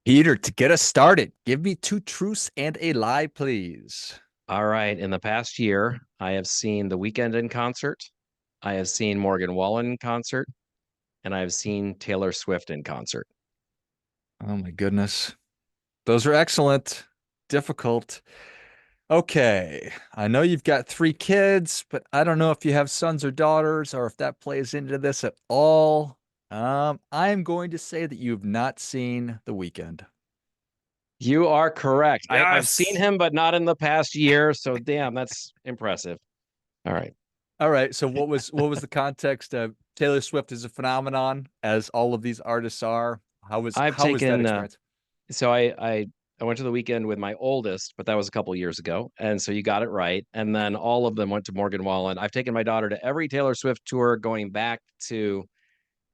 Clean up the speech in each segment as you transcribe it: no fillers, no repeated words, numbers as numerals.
Peter, to get us started, give me two truths and a lie, please. All right. In the past year, I have seen The Weeknd in concert. I have seen Morgan Wallen in concert, and I have seen Taylor Swift in concert. Oh my goodness. Those are excellent. Difficult. Okay. I know you've got three kids, but I don't know if you have sons or daughters or if that plays into this at all. I am going to say that you've not seen The Weeknd. You are correct. I've seen Yes. him, but not in the past year. So damn, that's impressive. All right. All right. So what was the context of Taylor Swift is a phenomenon, as all of these artists are? How was I've how was that taken experience? so I went to The Weeknd with my oldest, but that was a couple of years ago. And so you got it right. And then all of them went to Morgan Wallen. I've taken my daughter to every Taylor Swift tour going back to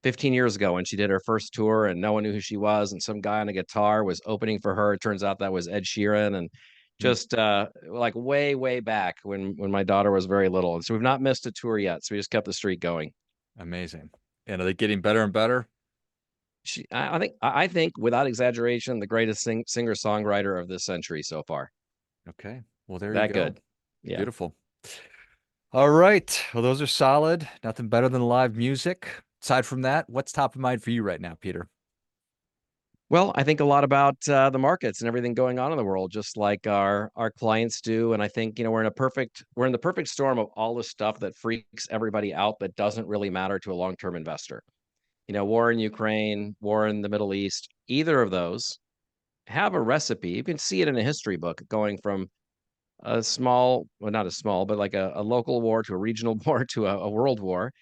15 years ago when she did her first tour and no one knew who she was. And some guy on a guitar was opening for her. It turns out that was Ed Sheeran. And Hmm. just like way, way back when my daughter was very little. And so we've not missed a tour yet. So we just kept the streak going. Amazing. And are they getting better and better? I think without exaggeration, the greatest singer songwriter of this century so far. Okay. Well, there you That go. good. Yeah. Beautiful. All right. Well, those are solid. Nothing better than live music. Aside from that, what's top of mind for you right now, Peter? Well, I think a lot about the markets and everything going on in the world, just like our clients do. And I think we're in the perfect storm of all the stuff that freaks everybody out that doesn't really matter to a long-term investor. War in Ukraine, war in the Middle East, either of those have a recipe. You can see it in a history book going from a small, well, not a small, but like a local war to a regional war to a world war.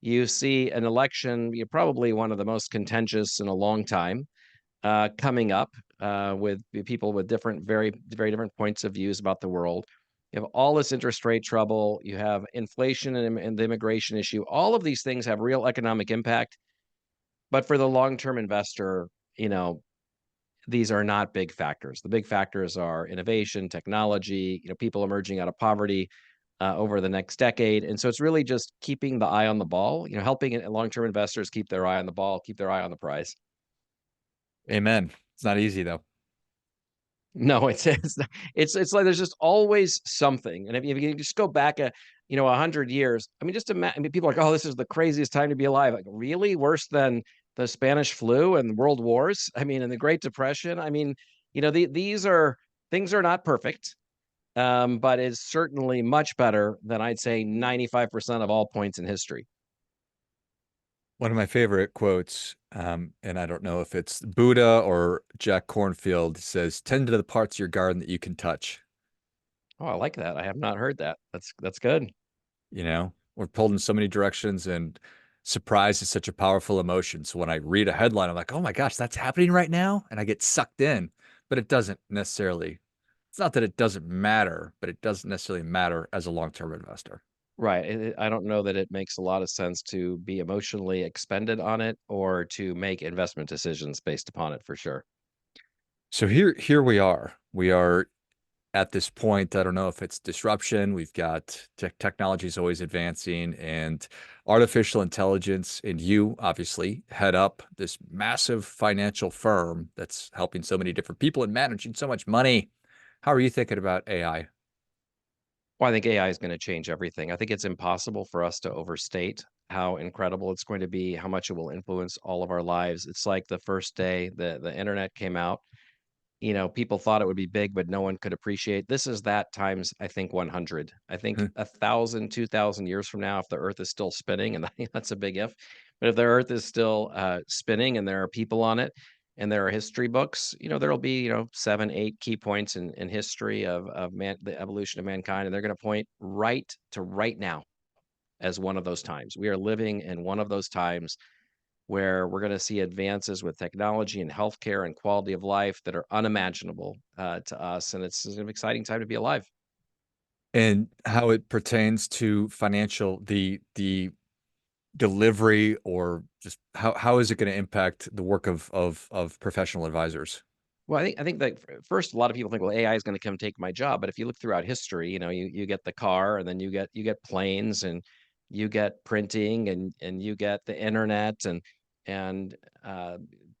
You see an election, you're probably one of the most contentious in a long time coming up with people with very, very different points of views about the world. You have all this interest rate trouble. You have inflation and the immigration issue. All of these things have real economic impact. But for the long-term investor, you know, these are not big factors. The big factors are innovation, technology, people emerging out of poverty over the next decade. And so it's really just keeping the eye on the ball, helping long-term investors keep their eye on the ball, keep their eye on the prize. Amen. It's not easy though. No, it's like there's just always something. And if you just go back 100 years, I mean, just imagine. I mean, people are like, oh, this is the craziest time to be alive. Like, really, worse than the Spanish flu and world wars? I mean, and the Great Depression. I mean, these are things are not perfect, but it's certainly much better than I'd say 95% of all points in history. One of my favorite quotes, and I don't know if it's Buddha or Jack Cornfield, says, "Tend to the parts of your garden that you can touch." Oh, I like that. I have not heard that. That's good. We're pulled in so many directions, and surprise is such a powerful emotion. So when I read a headline, I'm like, oh my gosh, that's happening right now. And I get sucked in, but it doesn't necessarily, it's not that it doesn't matter, but it doesn't necessarily matter as a long-term investor. Right. I don't know that it makes a lot of sense to be emotionally expended on it or to make investment decisions based upon it for sure. So here we are. We are at this point. I don't know if it's disruption. We've got technology is always advancing, and artificial intelligence. And you obviously head up this massive financial firm that's helping so many different people and managing so much money. How are you thinking about AI? Well, I think AI is going to change everything. I think it's impossible for us to overstate how incredible it's going to be, how much it will influence all of our lives. It's like the first day the internet came out. People thought it would be big, but no one could appreciate. This is that times, I think, 100. I think 1,000, 2,000 years from now, if the Earth is still spinning, and that's a big if, but if the Earth is still spinning and there are people on it and there are history books, there'll be, 7, 8 key points in history of the evolution of mankind, and they're going to point right to right now as one of those times. We are living in one of those times where we're going to see advances with technology and healthcare and quality of life that are unimaginable to us. And it's an exciting time to be alive. And how it pertains to financial, the delivery, or just how is it going to impact the work of professional advisors? Well, I think that first, a lot of people think, well, AI is going to come take my job. But if you look throughout history, you get the car, and then you get planes, and you get printing, and you get the internet, and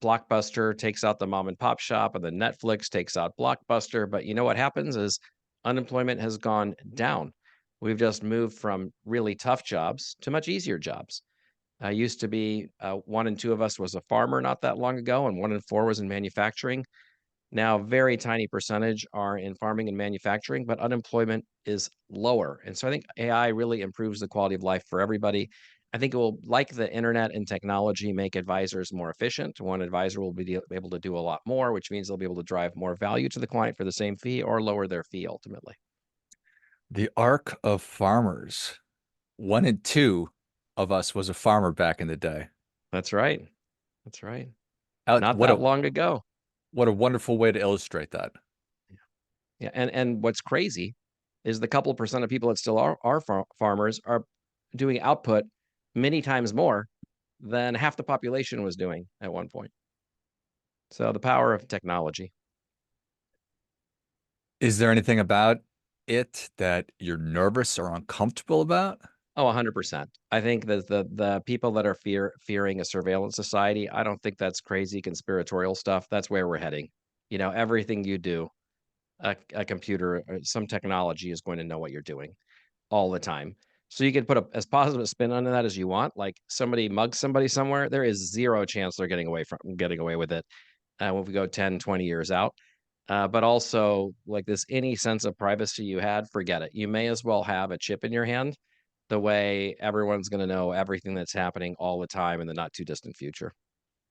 Blockbuster takes out the mom and pop shop, and then Netflix takes out Blockbuster. But you know what happens is unemployment has gone down. We've just moved from really tough jobs to much easier jobs. Used to be one in two of us was a farmer not that long ago, and one in four was in manufacturing. Now, very tiny percentage are in farming and manufacturing, but unemployment is lower. And so I think AI really improves the quality of life for everybody. I think it will, like the internet and technology, make advisors more efficient. One advisor will be able to do a lot more, which means they'll be able to drive more value to the client for the same fee or lower their fee ultimately. The arc of farmers. One in two of us was a farmer back in the day. That's right. That's right. Out, Not that long ago. what a wonderful way to illustrate that. Yeah, and what's crazy is the couple percent of people that still are farmers are doing output many times more than half the population was doing at one point. So the power of technology. Is there anything about it that you're nervous or uncomfortable about? Oh, 100%. I think that the people that are fearing a surveillance society, I don't think that's crazy conspiratorial stuff. That's where we're heading. You know, everything you do, a computer, some technology is going to know what you're doing all the time. So you can put as positive a spin on that as you want. Like somebody mugs somebody somewhere, there is zero chance they're getting away with it when we go 10, 20 years out. But also, like this, any sense of privacy you had, forget it. You may as well have a chip in your hand, the way everyone's going to know everything that's happening all the time in the not too distant future.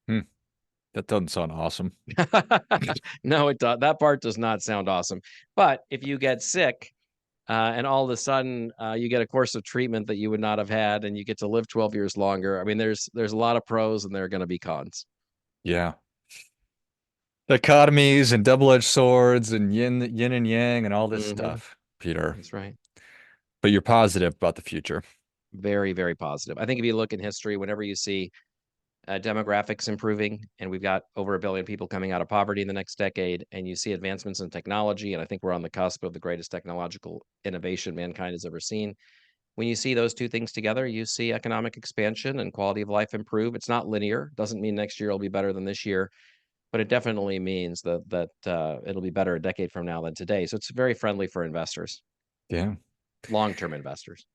Hmm, that doesn't sound awesome. No, it does. That part does not sound awesome. But if you get sick, and all of a sudden you get a course of treatment that you would not have had, and you get to live 12 years longer. I mean, there's a lot of pros, and there are going to be cons. Yeah. Dichotomies and double-edged swords and yin and yang and all this Hmm. stuff, Peter. That's right. But you're positive about the future. Very, very positive. I think if you look in history, whenever you see demographics improving, and we've got over 1 billion people coming out of poverty in the next decade, and you see advancements in technology, and I think we're on the cusp of the greatest technological innovation mankind has ever seen. When you see those two things together, you see economic expansion and quality of life improve. It's not linear. Doesn't mean next year will be better than this year, but it definitely means that it'll be better a decade from now than today. So it's very friendly for investors, Yeah. long-term investors.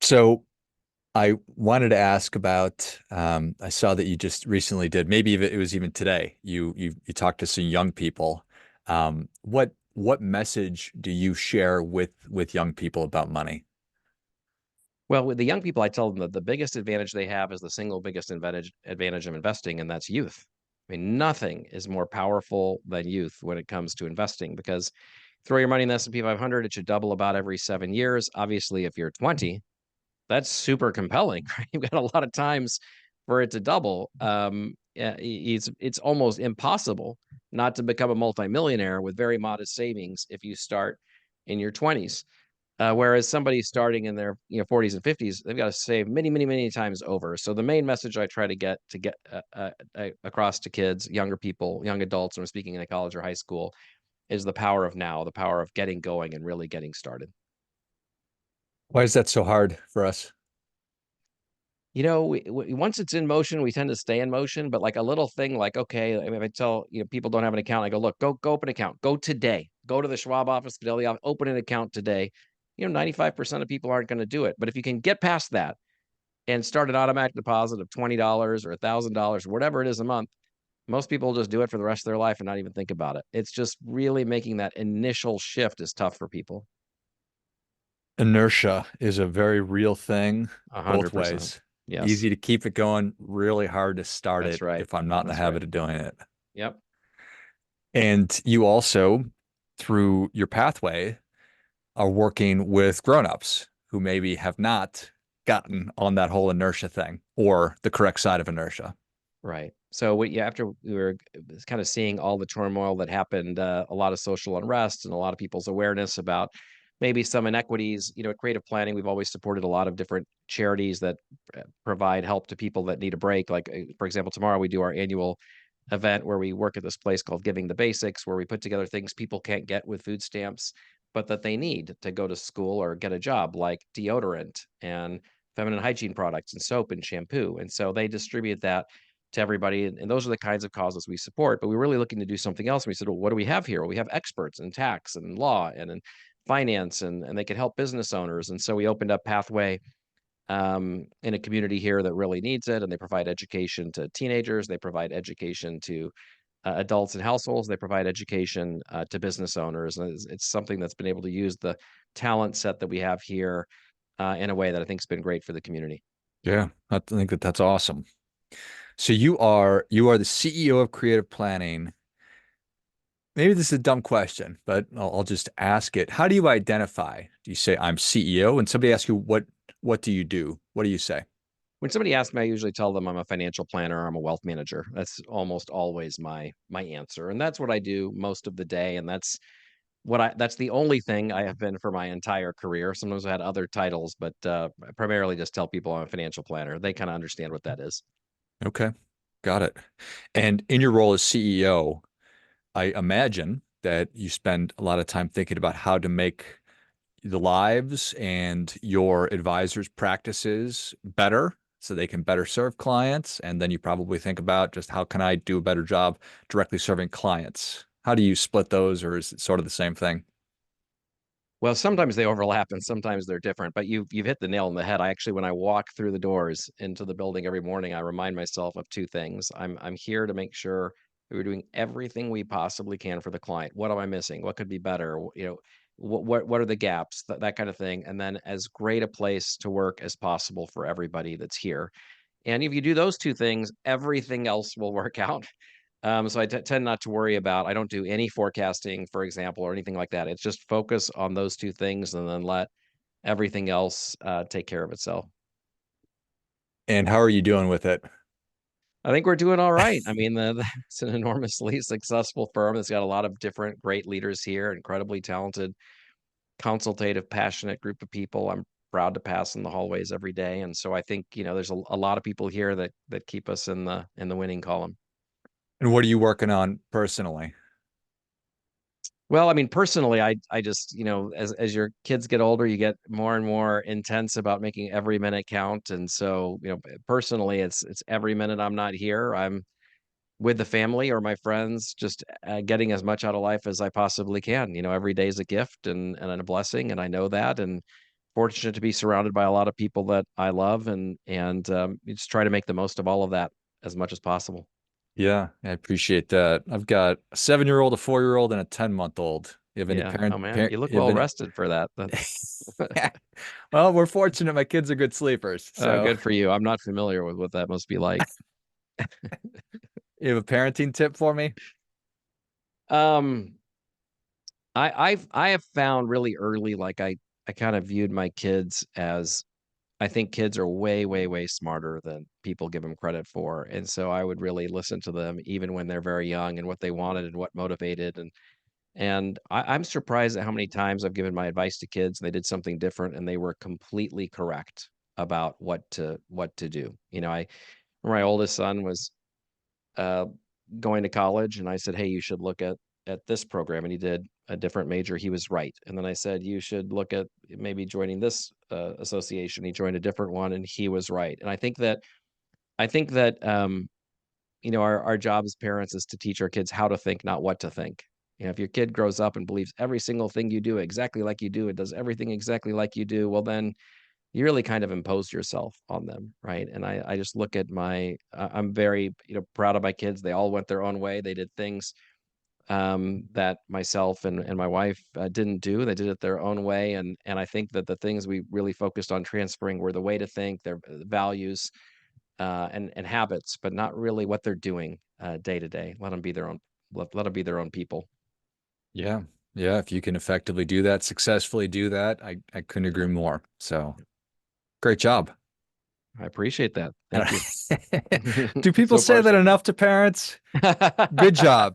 So I wanted to ask about, I saw that you just recently did, maybe it was even today, you talked to some young people. What message do you share with young people about money? Well, with the young people, I tell them that the biggest advantage they have is the single biggest advantage of investing, and that's youth. I mean, nothing is more powerful than youth when it comes to investing, because throw your money in the S&P 500, it should double about every 7 years. Obviously, if you're 20, that's super compelling, right? You've got a lot of times for it to double. Yeah, it's almost impossible not to become a multimillionaire with very modest savings if you start in your 20s. Whereas somebody starting in their 40s and 50s, they've got to save many, many, many times over. So the main message I try to get across to kids, younger people, young adults, when I'm speaking in a college or high school, is the power of now, the power of getting going and really getting started. Why is that so hard for us? Once it's in motion, we tend to stay in motion. But like a little thing, like okay, I mean, if I tell people don't have an account, I go, look, go open an account, go today, go to the Schwab office, Fidelity office, open an account today. 95% of people aren't going to do it. But if you can get past that and start an automatic deposit of $20 or $1,000, whatever it is a month, most people just do it for the rest of their life and not even think about it. It's just really making that initial shift is tough for people. Inertia is a very real thing A both hundred percent. ways. Yes, Easy to keep it going, really hard to start that's it right. if I'm not in the That's right. habit of doing it. Yep. And you also, through your pathway, are working with grownups who maybe have not gotten on that whole inertia thing or the correct side of inertia. Right. So after we were kind of seeing all the turmoil that happened, a lot of social unrest and a lot of people's awareness about maybe some inequities, at creative planning, we've always supported a lot of different charities that provide help to people that need a break. Like, for example, tomorrow we do our annual event where we work at this place called Giving the Basics, where we put together things people can't get with food stamps, but that they need to go to school or get a job, like deodorant and feminine hygiene products and soap and shampoo. And so they distribute that to everybody. And those are the kinds of causes we support. But we were really looking to do something else. And we said, well, what do we have here? Well, we have experts in tax and law and in finance, and they could help business owners. And so we opened up Pathway in a community here that really needs it. And they provide education to teenagers. They provide education to adults and households. They provide education to business owners. And it's something that's been able to use the talent set that we have here in a way that I think has been great for the community. Yeah, I think that that's awesome. So you are the CEO of creative planning. Maybe this is a dumb question, but I'll just ask it. How do you identify? Do you say I'm CEO? And somebody asks you what do you do? What do you say? When somebody asks me, I usually tell them I'm a financial planner, I'm a wealth manager. That's almost always my answer. And that's what I do most of the day. And that's the only thing I have been for my entire career. Sometimes I had other titles, but I primarily just tell people I'm a financial planner. They kind of understand what that is. Okay, got it. And in your role as CEO, I imagine that you spend a lot of time thinking about how to make the lives and your advisors' practices better so they can better serve clients. And then you probably think about just how can I do a better job directly serving clients? How do you split those, or is it sort of the same thing? Well, sometimes they overlap and sometimes they're different, but you've hit the nail on the head. I actually, when I walk through the doors into the building every morning, I remind myself of two things. I'm here to make sure that we're doing everything we possibly can for the client. What am I missing? What could be better? What are the gaps? That kind of thing. And then as great a place to work as possible for everybody that's here. And if you do those two things, everything else will work out. So I tend not to worry about, I don't do any forecasting, for example, or anything like that. It's just focus on those two things and then let everything else take care of itself. And how are you doing with it? I think we're doing all right. I mean, it's an enormously successful firm that's got a lot of different great leaders here, incredibly talented, consultative, passionate group of people. I'm proud to pass in the hallways every day. And so I think, there's a lot of people here that keep us in the winning column. And what are you working on personally? Well, I mean, personally, I just, as your kids get older, you get more and more intense about making every minute count. And so, personally, it's every minute I'm not here, I'm with the family or my friends, just getting as much out of life as I possibly can. Every day is a gift and a blessing, and I know that. And fortunate to be surrounded by a lot of people that I love, and you just try to make the most of all of that as much as possible. Yeah, I appreciate that. I've got a 7-year-old, a 4-year-old, and a 10-month-old. You have any Yeah. parent, Oh man, parent, you look you have well any? rested for that. That's Well, we're fortunate. My kids are good sleepers. So good for you. I'm not familiar with what that must be like. you have a parenting tip for me? Um, I have found really early, like I kind of viewed my kids as, I think kids are way, way, way smarter than people give them credit for. And so I would really listen to them even when they're very young and what they wanted and what motivated. I'm surprised at how many times I've given my advice to kids and they did something different and they were completely correct about what to do. My oldest son was uh, going to college, and I said, "Hey, you should look at this program," and he did a different major. He was right, and then I said, "You should look at maybe joining this association." He joined a different one, and he was right. And I think that our job as parents is to teach our kids how to think, not what to think. If your kid grows up and believes every single thing you do exactly like you do, it does everything exactly like you do, well, then you really kind of impose yourself on them, right? And I just look at I'm very proud of my kids. They all went their own way. They did things that myself and my wife didn't do. They did it their own way, and I think that the things we really focused on transferring were the way to think, their values, and habits, but not really what they're doing day to day. Let them be their own people. Yeah. Yeah. If you can effectively do that, successfully do that, I couldn't agree more. So great job. I appreciate that. Thank you. Do people So say far, that so good. enough to parents? Good job.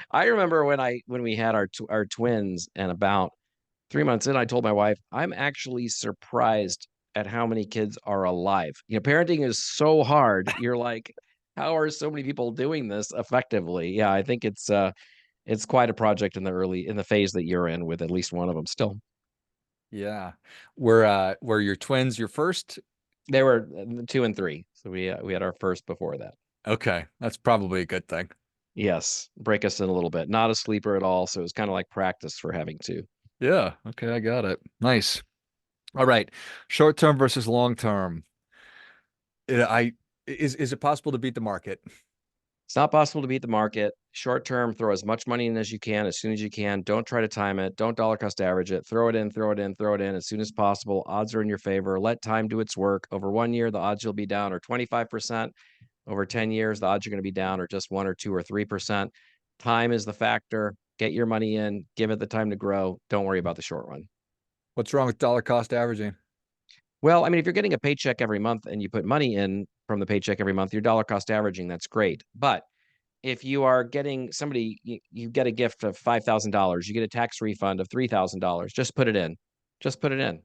I remember when we had our twins, and about 3 months in, I told my wife, I'm actually surprised at how many kids are alive. Parenting is so hard. You're like, how are so many people doing this effectively? Yeah, I think it's quite a project in the phase that you're in with at least one of them still. Yeah. Were your twins your first? They were 2 and 3, so we had our first before that. Okay, that's probably a good thing. Yes, break us in a little bit. Not a sleeper at all, so it was kind of like practice for having two. Yeah. Okay, I got it. Nice. All right. Short term versus long term. I is it possible to beat the market? It's not possible to beat the market. Short term, throw as much money in as you can, as soon as you can. Don't try to time it. Don't dollar cost average it. Throw it in, throw it in, throw it in as soon as possible. Odds are in your favor. Let time do its work. Over 1 year, the odds you'll be down are 25%. Over 10 years, the odds you're going to be down are just 1 or 2 or 3%. Time is the factor. Get your money in, give it the time to grow. Don't worry about the short run. What's wrong with dollar cost averaging? Well, I mean, if you're getting a paycheck every month and you put money in from the paycheck every month, you're dollar cost averaging. That's great. But if you are getting somebody, you get a gift of $5,000, you get a tax refund of $3,000, just put it in. Just put it in.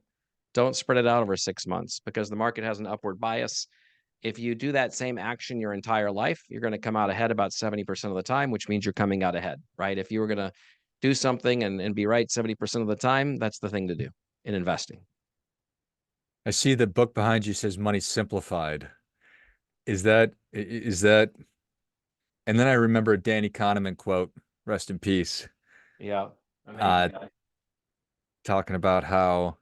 Don't spread it out over 6 months because the market has an upward bias. If you do that same action your entire life, you're going to come out ahead about 70% of the time, which means you're coming out ahead, right? If you were going to do something and be right 70% of the time, that's the thing to do in investing. I see the book behind you says Money Simplified. Is that and then I remember a Danny Kahneman quote, rest in peace, Yeah, amazing uh, guy. talking about how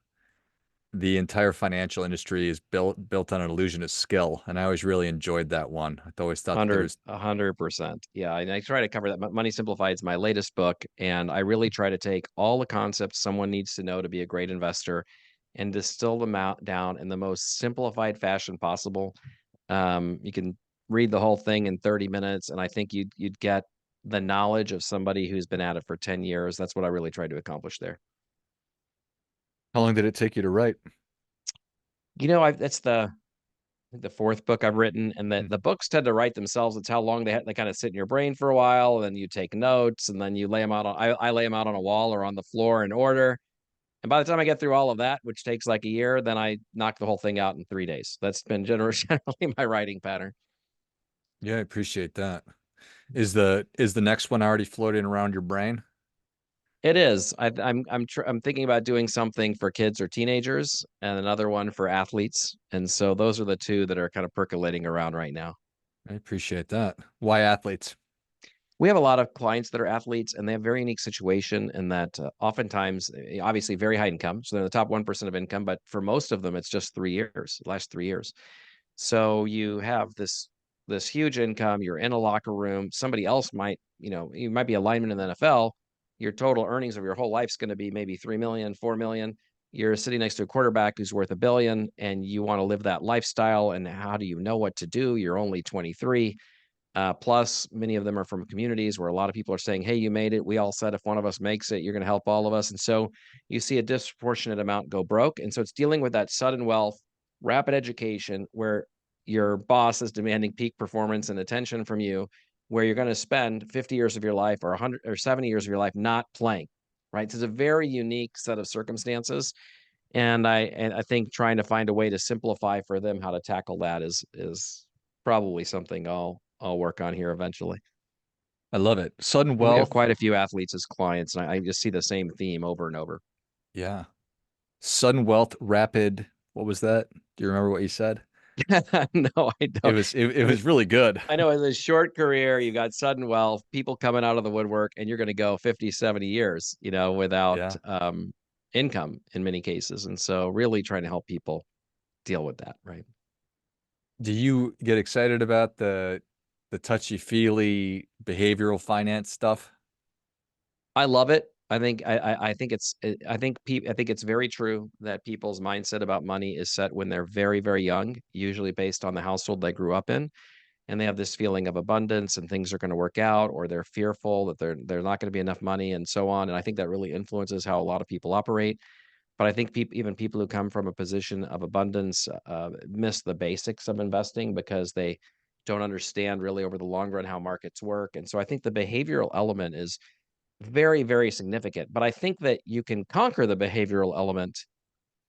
the entire financial industry is built on an illusion of skill. And I always really enjoyed that one. I always thought that there Hundred, was 100%. Yeah, and I try to cover that. Money Simplified is my latest book, and I really try to take all the concepts someone needs to know to be a great investor and distill them out down in the most simplified fashion possible. You can read the whole thing in 30 minutes, and I think you'd get the knowledge of somebody who's been at it for 10 years. That's what I really tried to accomplish there. how long did it take you to write? That's the fourth book I've written, and Hmm. the books tend to write themselves. It's how long they kind of sit in your brain for a while, and then you take notes, and then you lay them out on. I lay them out on a wall or on the floor in order. And by the time I get through all of that, which takes like a year, then I knock the whole thing out in 3 days. That's been generally my writing pattern. Yeah, I appreciate that. Is the next one already floating around your brain? It is. I'm thinking about doing something for kids or teenagers, and another one for athletes. And so those are the two that are kind of percolating around right now. I appreciate that. Why athletes? We have a lot of clients that are athletes and they have a very unique situation in that oftentimes obviously very high income, so they're in the top 1% of income, but for most of them it's just 3 years, last 3 years. So you have this huge income, you're in a locker room, somebody else might, you might be a lineman in the NFL, your total earnings of your whole life is going to be maybe 3 million, 4 million. You're sitting next to a quarterback who's worth a billion and you want to live that lifestyle, and how do you know what to do? You're only 23. Plus, many of them are from communities where a lot of people are saying, hey, you made it. We all said if one of us makes it, you're going to help all of us. And so you see a disproportionate amount go broke. And so it's dealing with that sudden wealth, rapid education, where your boss is demanding peak performance and attention from you, where you're going to spend 50 years of your life or 100 or 70 years of your life not playing. Right. So it's a very unique set of circumstances. And I think trying to find a way to simplify for them how to tackle that is probably something I'll work on here eventually. I love it. Sudden And we have wealth. quite a few athletes as clients, and I just see the same theme over and over. Yeah. Sudden wealth, rapid. What was that? Do you remember what you said? No, I It don't. was it I mean, was really good. I know in a short career, you got sudden wealth, people coming out of the woodwork, and you're going to go 50, 70 years, without Yeah. income in many cases. And so really trying to help people deal with that, right? Do you get excited about the touchy-feely behavioral finance stuff? I love it. I think it's very true that people's mindset about money is set when they're very, very young, usually based on the household they grew up in, and they have this feeling of abundance and things are going to work out, or they're fearful that there's not going to be enough money and so on. And I think that really influences how a lot of people operate. But I think even people who come from a position of abundance miss the basics of investing because they don't understand really over the long run how markets work. And so I think the behavioral element is very, very significant. But I think that you can conquer the behavioral element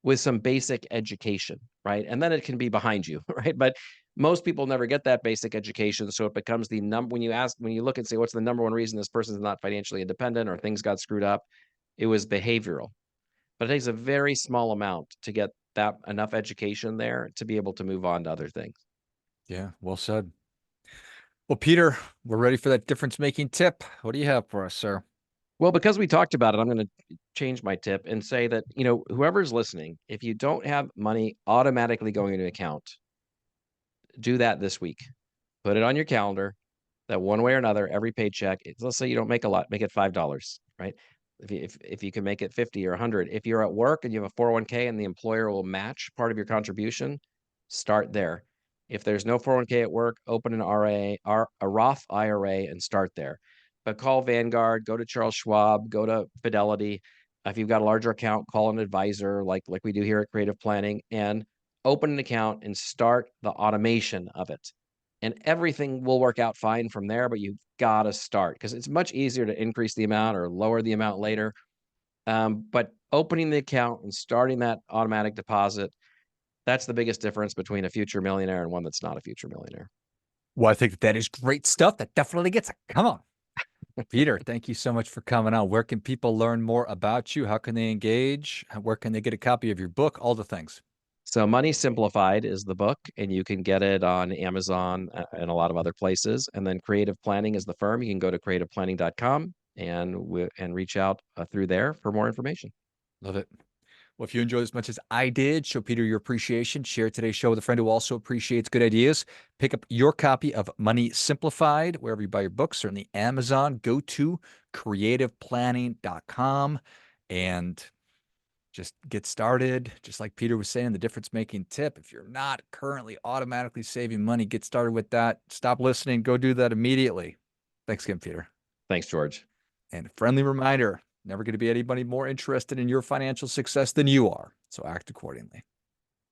with some basic education, right? And then it can be behind you, right? But most people never get that basic education. So it becomes the number when you look and say, what's the number one reason this person is not financially independent or things got screwed up? It was behavioral. but it takes a very small amount to get that enough education there to be able to move on to other things. Yeah, well said. Well, Peter, we're ready for that difference making tip. What do you have for us, sir? Well, because we talked about it, I'm going to change my tip and say that, whoever's listening, if you don't have money automatically going into an account, do that this week. Put it on your calendar that one way or another, every paycheck, let's say you don't make a lot, make it $5, right? If you can make it 50 or 100, if you're at work and you have a 401k and the employer will match part of your contribution, start there. If there's no 401k at work, open an a Roth IRA and start there. But call Vanguard, go to Charles Schwab, go to Fidelity. If you've got a larger account, call an advisor like we do here at Creative Planning, and open an account and start the automation of it, and everything will work out fine from there. But you've got to start, because it's much easier to increase the amount or lower the amount later. But opening the account and starting that automatic deposit, that's the biggest difference between a future millionaire and one that's not a future millionaire. Well, I think that is great stuff. That definitely gets it. Come on. Peter, thank you so much for coming on. Where can people learn more about you? How can they engage? Where can they get a copy of your book? All the things. So Money Simplified is the book, and you can get it on Amazon and a lot of other places. And then Creative Planning is the firm. You can go to creativeplanning.com and reach out through there for more information. Love it. Well, if you enjoyed as much as I did, show Peter your appreciation. Share today's show with a friend who also appreciates good ideas. Pick up your copy of Money Simplified wherever you buy your books, certainly Amazon. Go to creativeplanning.com and just get started. Just like Peter was saying, the difference making tip. If you're not currently automatically saving money, get started with that. Stop listening. Go do that immediately. Thanks again, Peter. Thanks, George. And a friendly reminder, never going to be anybody more interested in your financial success than you are. So act accordingly.